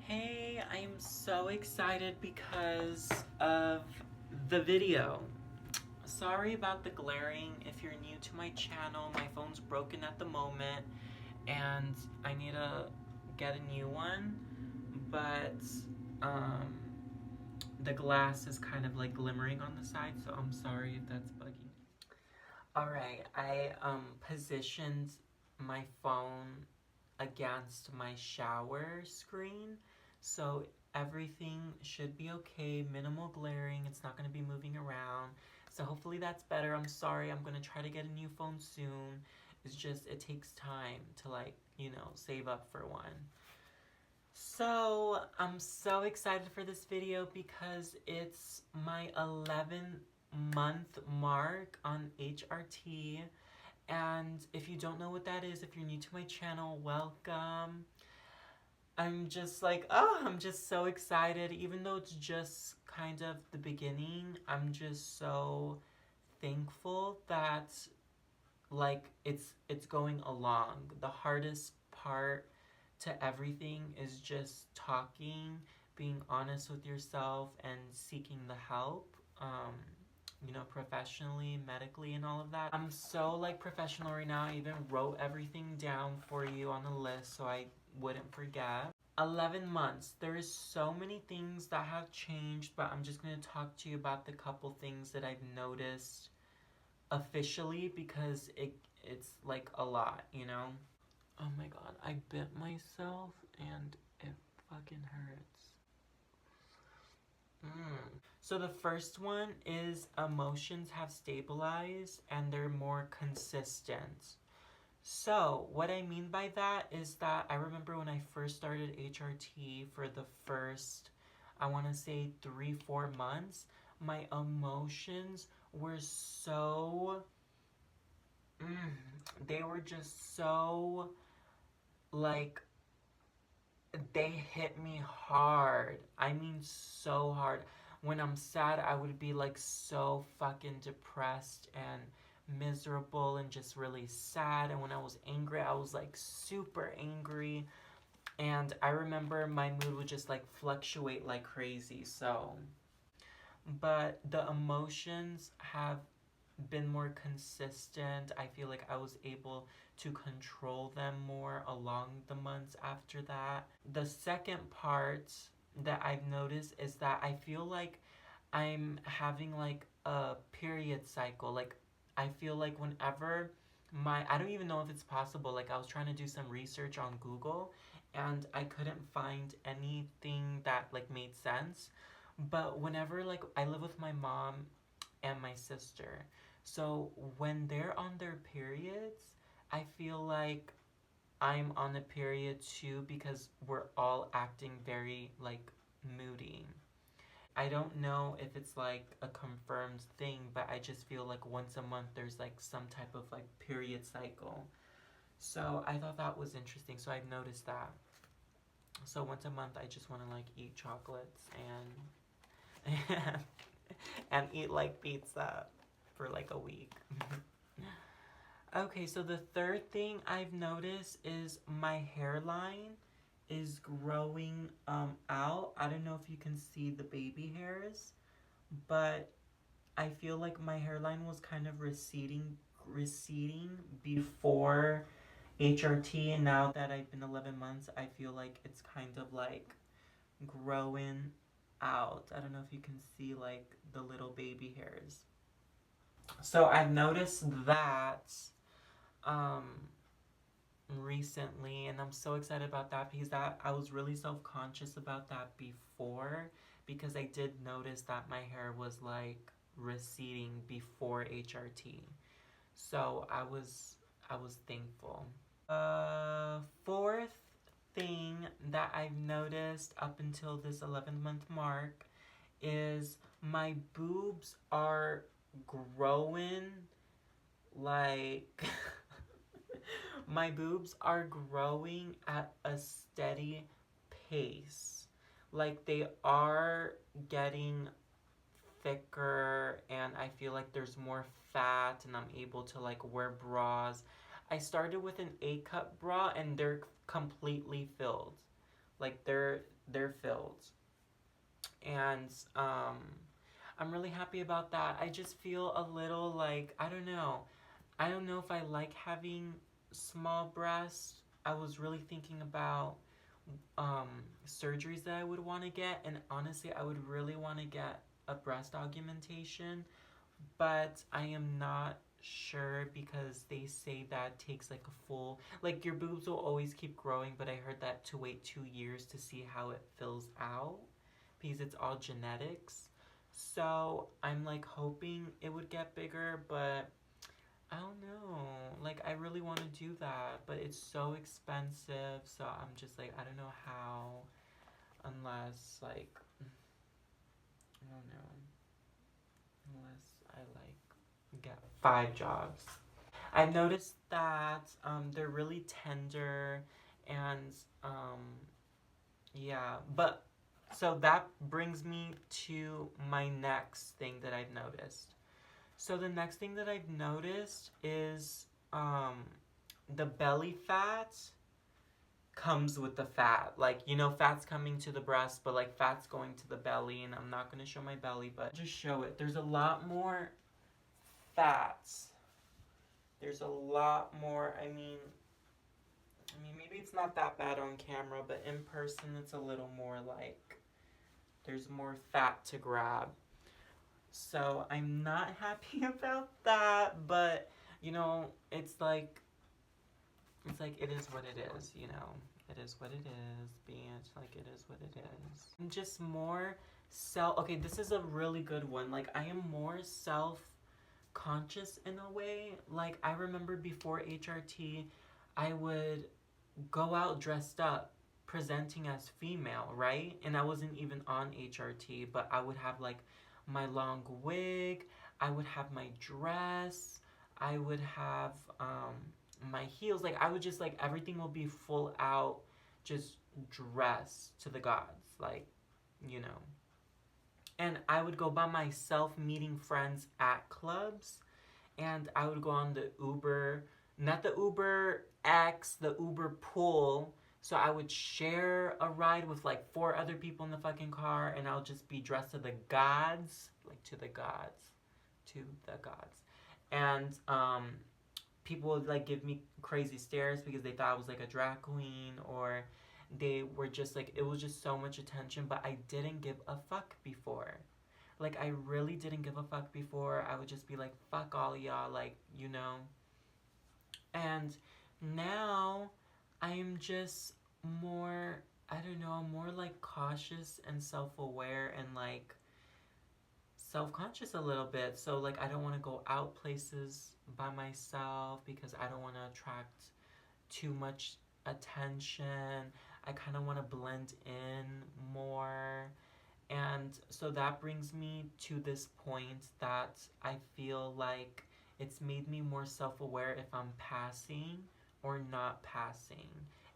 Hey, I am so excited because of the video. Sorry about the glaring. If you're new to my channel, my phone's broken at the moment and I need to get a new one, but um, the glass is kind of like glimmering on the side, so I'm sorry if that's bugging. Alright, I positioned my phone against my shower screen, so everything should be okay, minimal glaring, it's not going to be moving around, so hopefully that's better. I'm sorry, I'm going to try to get a new phone soon. It's just, it takes time to save up for one. So, I'm so excited for this video because it's my 11-month mark on HRT. And if you don't know what that is, if you're new to my channel, welcome. I'm just I'm just so excited. Even though it's just kind of the beginning, I'm just so thankful that it's going along. The hardest part to everything is just talking, being honest with yourself, and seeking the help. Professionally, medically, and all of that. I'm so professional right now. I even wrote everything down for you on a list so I wouldn't forget. 11 months. There is so many things that have changed, but I'm just going to talk to you about the couple things that I've noticed officially because it's like a lot, you know? Oh my god, I bit myself and it fucking hurts. So the first one is emotions have stabilized and they're more consistent. So what I mean by that is that I remember when I first started HRT for the first, I want to say 3-4 months, my emotions were so, they were just so, like, they hit me hard. I mean so hard. When I'm sad, I would be so fucking depressed and miserable and just really sad. And when I was angry, I was super angry. And I remember my mood would just fluctuate like crazy. But the emotions have been more consistent. I feel like I was able to control them more along the months after that. The second part that I've noticed is that I feel like I'm having a period cycle. I feel like whenever I don't even know if it's possible. I was trying to do some research on Google and I couldn't find anything that made sense. But whenever I live with my mom and my sister, so when they're on their periods, I feel like I'm on a period too because we're all acting very moody. I don't know if it's a confirmed thing, but I just feel like once a month there's some type of period cycle. So I thought that was interesting. So I've noticed that. So once a month I just want to eat chocolates and and eat pizza for a week. Okay, so the third thing I've noticed is my hairline is growing out. I don't know if you can see the baby hairs, but I feel like my hairline was kind of receding before HRT, and now that I've been 11 months, I feel like it's kind of growing out. I don't know if you can see the little baby hairs. So I've noticed that um recently, and I'm so excited about that because I was really self-conscious about that before, because I did notice that my hair was receding before HRT. So I was thankful. Fourth thing that I've noticed up until this 11-month mark is my boobs are growing like my boobs are growing at a steady pace. They are getting thicker and I feel like there's more fat and I'm able to wear bras. I started with an A-cup bra and they're completely filled. Like they're filled. And I'm really happy about that. I just feel a little like, I don't know. I don't know if I like having small breasts. I was really thinking about um, surgeries that I would want to get, and honestly, I would really want to get a breast augmentation, but I am not sure because they say that takes like a full, like your boobs will always keep growing, but I heard that to wait 2 years to see how it fills out because it's all genetics. So I'm like hoping it would get bigger, but I don't know. Like, I really want to do that, but it's so expensive. So I'm just like, I don't know how, unless, like, I don't know, unless I, like, get 5 jobs. I've noticed that they're really tender and, yeah. But, so that brings me to my next thing that I've noticed. So the next thing that I've noticed is um, the belly fat comes with the fat. Like, you know, fat's coming to the breast, but like fat's going to the belly. And I'm not going to show my belly, but just show it. There's a lot more fats. There's a lot more. I mean, maybe it's not that bad on camera, but in person it's a little more like there's more fat to grab. So I'm not happy about that, but you know, it's like it is what it is, you know. It is what it is, bitch. Like it is what it is. I'm just more okay, this is a really good one. Like I am more self conscious in a way. Like I remember before HRT, I would go out dressed up presenting as female, right? And I wasn't even on HRT, but I would have like my long wig, I would have my dress, I would have my heels. Like I would just like everything will be full out, just dress to the gods, like, you know. And I would go by myself meeting friends at clubs, and I would go on the Uber, not the Uber X, the Uber pool. So I would share a ride with like 4 other people in the fucking car, and I'll just be dressed to the gods, like to the gods, to the gods. And people would like give me crazy stares because they thought I was like a drag queen, or they were just like, it was just so much attention, but I didn't give a fuck before. Like, I really didn't give a fuck before. I would just be like, fuck all y'all, like, you know. And now I'm just more, I don't know, I'm more like cautious and self aware and like self conscious a little bit. So, like, I don't want to go out places by myself because I don't want to attract too much attention. I kind of want to blend in more. And so that brings me to this point that I feel like it's made me more self aware if I'm passing or not passing.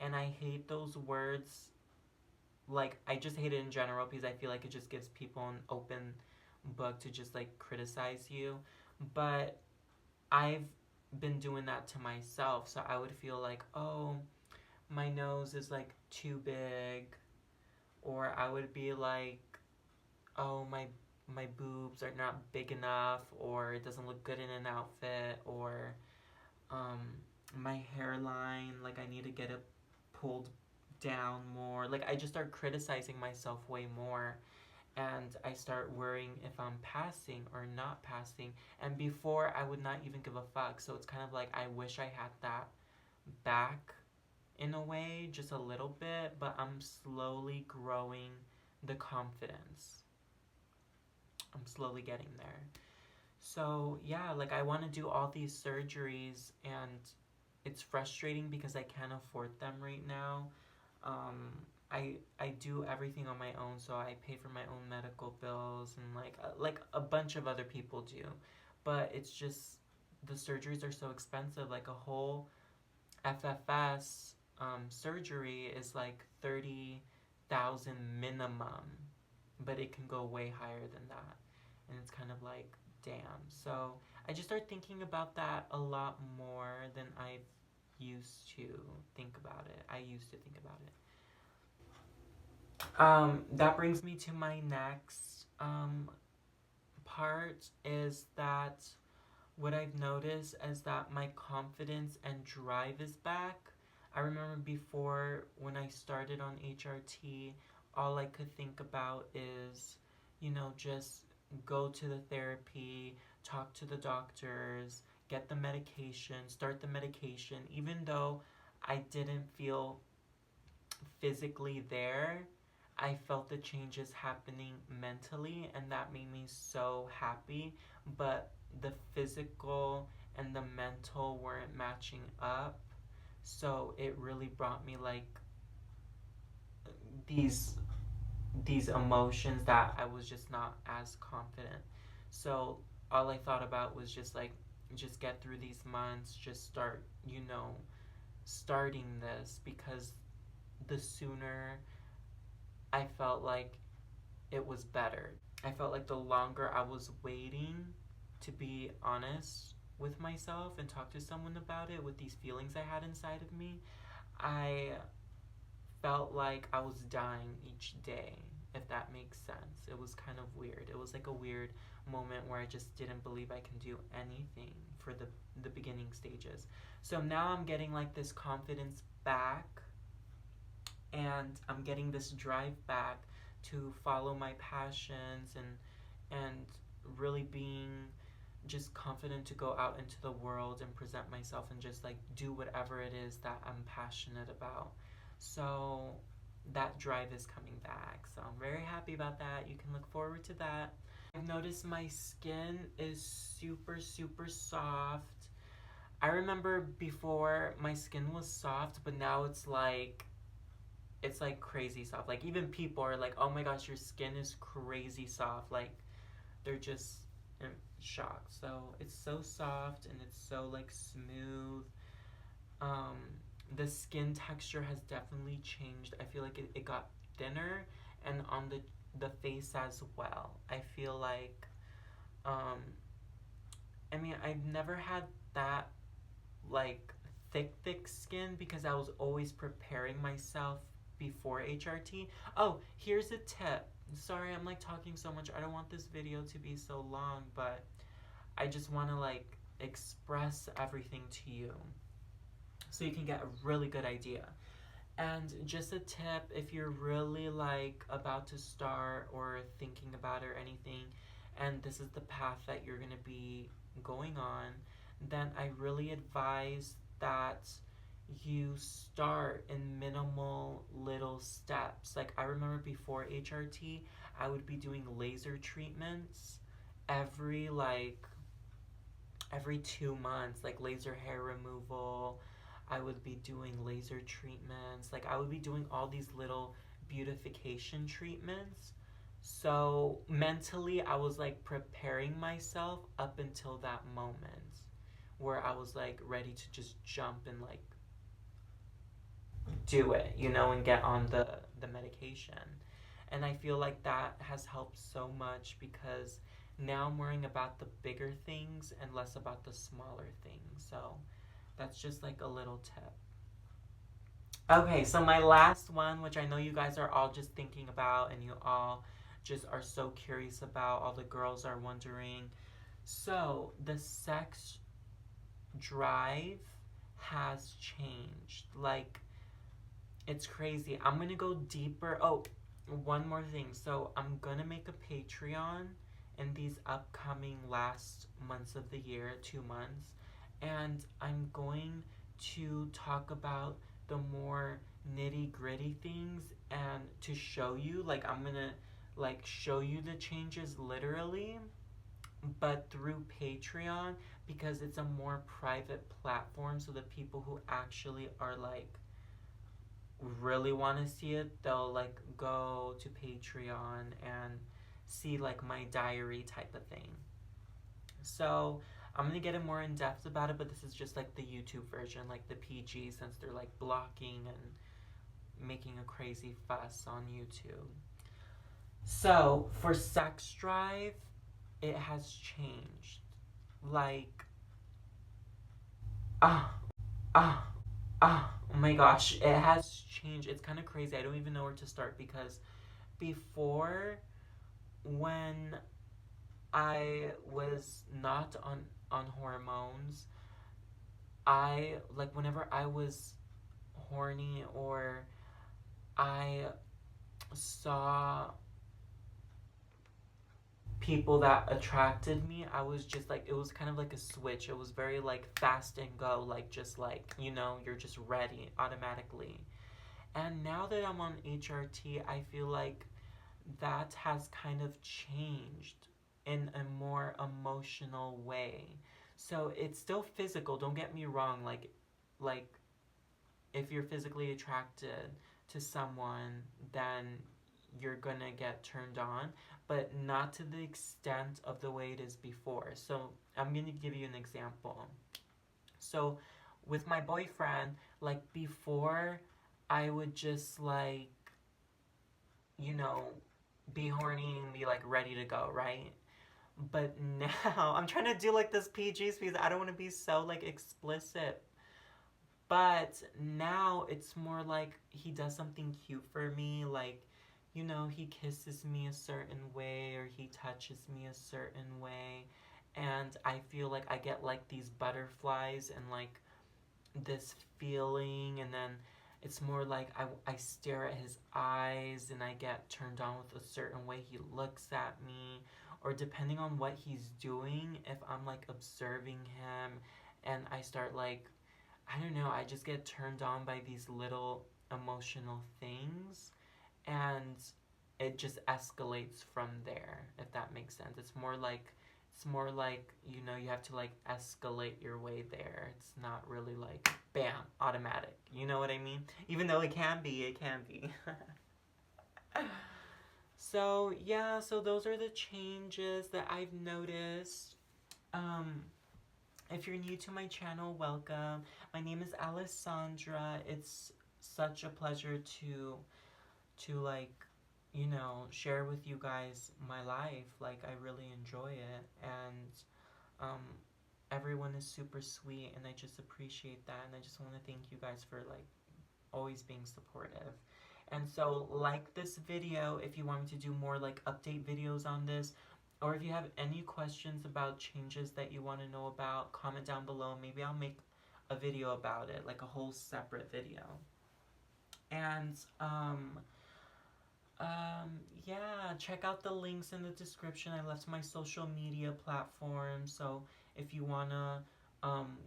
And I hate those words. Like, I just hate it in general because I feel like it just gives people an open book to just like criticize you. But I've been doing that to myself. So I would feel like, oh, my nose is like too big. Or I would be like, oh, my boobs are not big enough, or it doesn't look good in an outfit, or um my hairline, like I need to get it pulled down more. Like I just start criticizing myself way more, and I start worrying if I'm passing or not passing. And before I would not even give a fuck. So it's kind of like I wish I had that back in a way, just a little bit, but I'm slowly growing the confidence. I'm slowly getting there. So, yeah, like I want to do all these surgeries, and it's frustrating because I can't afford them right now. Um, I do everything on my own, so I pay for my own medical bills, and like a bunch of other people do. But it's just the surgeries are so expensive. Like a whole FFS surgery is like 30,000 minimum, but it can go way higher than that. And it's kind of like, damn. So I just start thinking about that a lot more than I used to think about it. I used to think about it. That brings me to my next part is that what I've noticed is that my confidence and drive is back. I remember before when I started on HRT, all I could think about is, just go to the therapy, talk to the doctors, get the medication, start the medication. Even though I didn't feel physically there, I felt the changes happening mentally, and that made me so happy. But the physical and the mental weren't matching up. So it really brought me like these these emotions that I was just not as confident. So all I thought about was just like just get through these months, just start, starting this because the sooner I felt like it was better. I felt like the longer I was waiting to be honest with myself and talk to someone about it with these feelings I had inside of me, I felt like I was dying each day, if that makes sense. It was kind of weird. It was like a weird moment where I just didn't believe I can do anything for the beginning stages. So now I'm getting like this confidence back, and I'm getting this drive back to follow my passions and really being just confident to go out into the world and present myself and just like do whatever it is that I'm passionate about. So that drive is coming back. So I'm very happy about that. You can look forward to that. I've noticed my skin is super, super soft. I remember before my skin was soft, but now it's like crazy soft. Like even people are like, "Oh my gosh, your skin is crazy soft." Like they're just in shock. So it's so soft and it's so like smooth. Um, the skin texture has definitely changed. I feel like it got thinner, and on the face as well. I feel like, um, I mean, I've never had that like thick skin because I was always preparing myself before HRT. Oh, here's a tip. Sorry, I'm like talking so much. I don't want this video to be so long, but I just want to like express everything to you so you can get a really good idea. And just a tip, if you're really like about to start or thinking about it or anything, and this is the path that you're going to be going on, then I really advise that you start in minimal little steps. Like I remember before HRT, I would be doing laser treatments every like every 2 months, like laser hair removal. I would be doing laser treatments. Like I would be doing all these little beautification treatments. So mentally, I was like preparing myself up until that moment where I was like ready to just jump and like do it, and get on the medication. And I feel like that has helped so much because now I'm worrying about the bigger things and less about the smaller things. So that's just like a little tip. Okay, so my last one, which I know you guys are all just thinking about and you all just are so curious about, all the girls are wondering. So the sex drive has changed. Like, it's crazy. I'm gonna go deeper. Oh, one more thing. So I'm gonna make a Patreon in these upcoming last months of the year, 2 months, and I'm going to talk about the more nitty gritty things and to show you, like I'm gonna like show you the changes literally, but through Patreon because it's a more private platform. So the people who actually are like really want to see it, they'll like go to Patreon and see like my diary type of thing. So I'm gonna get it more in depth about it, but this is just like the YouTube version, like the PG, since they're like blocking and making a crazy fuss on YouTube. So for sex drive, it has changed. Like, ah, ah, oh my gosh, it has changed. It's kind of crazy. I don't even know where to start because before, when I was not on hormones, I like whenever I was horny or I saw people that attracted me, I was just like, it was kind of like a switch. It was very like fast and go, like just like, you're just ready automatically. And now that I'm on HRT, I feel like that has kind of changed in a more emotional way. So it's still physical, don't get me wrong, like if you're physically attracted to someone, then you're gonna get turned on, but not to the extent of the way it is before. So I'm gonna give you an example. So with my boyfriend, like before, I would just like, you know, be horny and be like ready to go, right? But now I'm trying to do like this PG because I don't want to be so like explicit. But now it's more like he does something cute for me, like, he kisses me a certain way or he touches me a certain way. And I feel like I get like these butterflies and like this feeling. And then it's more like I stare at his eyes and I get turned on with a certain way he looks at me. Or depending on what he's doing, if I'm like observing him and I start like, I don't know, I just get turned on by these little emotional things and it just escalates from there, if that makes sense. It's more like, you have to like escalate your way there. It's not really like bam, automatic. You know what I mean? Even though it can be, it can be. So, yeah, so those are the changes that I've noticed. Um if you're new to my channel, welcome. My name is Alessandra. It's such a pleasure to like, share with you guys my life. Like I really enjoy it, and um everyone is super sweet and I just appreciate that, and I just want to thank you guys for like always being supportive. And so like this video if you want me to do more like update videos on this, or if you have any questions about changes that you want to know about, comment down below. Maybe I'll make a video about it, like a whole separate video. And yeah, check out the links in the description. I left my social media platforms, so if you wanna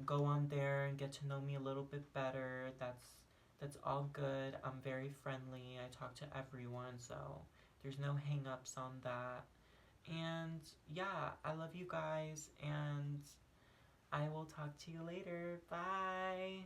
go on there and get to know me a little bit better, that's all good. I'm very friendly. I talk to everyone, so there's no hang-ups on that. And yeah, I love you guys, and I will talk to you later. Bye.